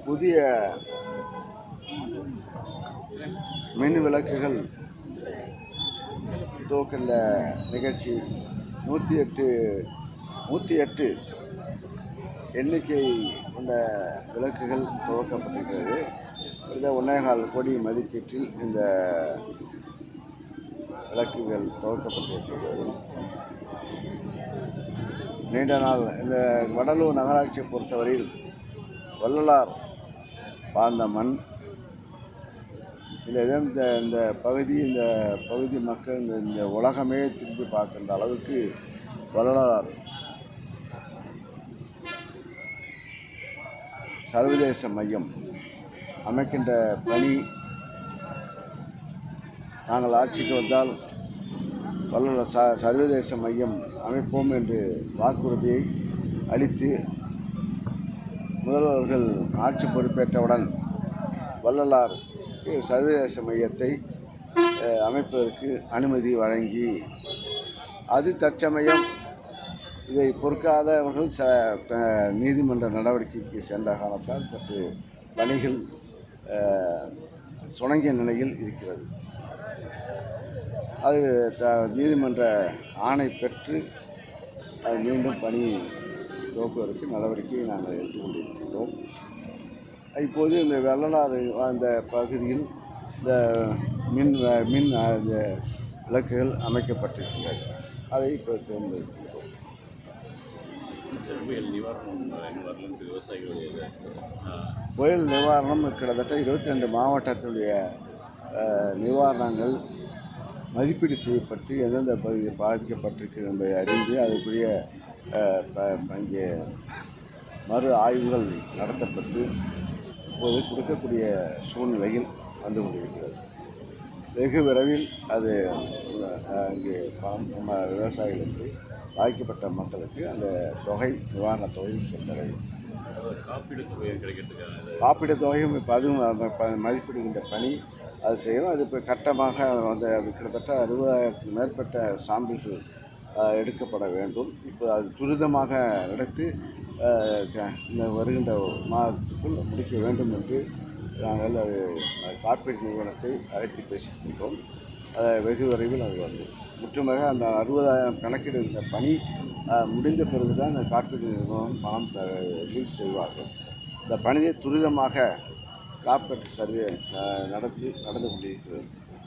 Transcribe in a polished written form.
புதிய மின் விளக்குகள் துவக்கின்ற நிகழ்ச்சி 108 எண்ணிக்கை கொண்ட விளக்குகள் துவக்கப்பட்டிருக்கிறது. இந்த 1.25 கோடி மதிப்பீட்டில் இந்த விளக்குகள் துவக்கப்பட்டிருக்கிறது. நீண்ட நாள் இந்த வடலூர் நகராட்சியை பொறுத்தவரையில் வள்ளலார் வாழ்ந்த மண். இந்த பகுதி மக்கள் இந்த உலகமே திரும்பி பார்க்கின்ற அளவுக்கு வள்ளலார் சர்வதேச மையம் அமைக்கின்ற பணி நாங்கள் ஆட்சிக்கு வந்தால் வள்ளலார் சர்வதேச மையம் அமைப்போம் என்று வாக்குறுதியை அளித்து முதல்வர்கள் ஆட்சி பொறுப்பேற்றவுடன் வள்ளலார் சர்வதேச மையத்தை அமைப்பதற்கு அனுமதி வழங்கி அது தற்சமயம் இதை பொறுக்காதவர்கள் நீதிமன்ற நடவடிக்கைக்கு சென்ற காலத்தால் சற்று பணிகள் சுணங்கிய நிலையில் இருக்கிறது. அது நீதிமன்ற ஆணை பெற்று அது மீண்டும் பணி துவக்குவதற்கு நடவடிக்கையை நாங்கள் எடுத்துக்கொண்டிருக்கிறோம். இப்போது இந்த வள்ளலார் வாழ்ந்த பகுதியில் இந்த மின் விளக்குகள் அமைக்கப்பட்டிருக்கின்றன. அதை இப்போ தேர்ந்தெடுக்கிறோம். புயல் நிவாரணம் கிட்டத்தட்ட 22 மாவட்டத்துடைய நிவாரணங்கள் மதிப்பீடு செய்யப்பட்டு எந்தெந்த பகுதியில் பாதிக்கப்பட்டிருக்கு என்பதை அறிந்து அதுக்குரிய இங்கே மறு ஆய்வுகள் நடத்தப்பட்டு இப்போது கொடுக்கக்கூடிய சூழ்நிலையில் வந்து கொண்டிருக்கிறது. வெகு விரைவில் அது இங்கே நம்ம விவசாயிகளுக்கு பாதிக்கப்பட்ட மக்களுக்கு அந்த தொகை நிவாரணத் தொகை சென்றடையும். காப்பீடு தொகையும் இப்போ அதுவும் மதிப்பிடுகின்ற பணி அது செய்யும். அது இப்போ கட்டமாக அது கிட்டத்தட்ட 60,000க்கும் மேற்பட்ட சாம்பிள்கள் எடுக்கப்பட வேண்டும். இப்போ அது துரிதமாக நடத்தி இந்த வருகின்ற மாதத்துக்குள் முடிக்க வேண்டும் என்று நாங்கள் அது காப்பீடு நிறுவனத்தை அழைத்து பேசியிருக்கின்றோம். வெகு விரைவில் அது வந்து முற்றுமாக அந்த 60,000 கணக்கிடுகின்ற பணி முடிந்த பிறகு தான் அந்த காப்பீடு நிறுவனம் பணம் ரிலீஸ் செய்வார்கள். இந்த பணியை துரிதமாக காப்பீட்டு சர்வே நடந்து கொண்டிருக்கிறது.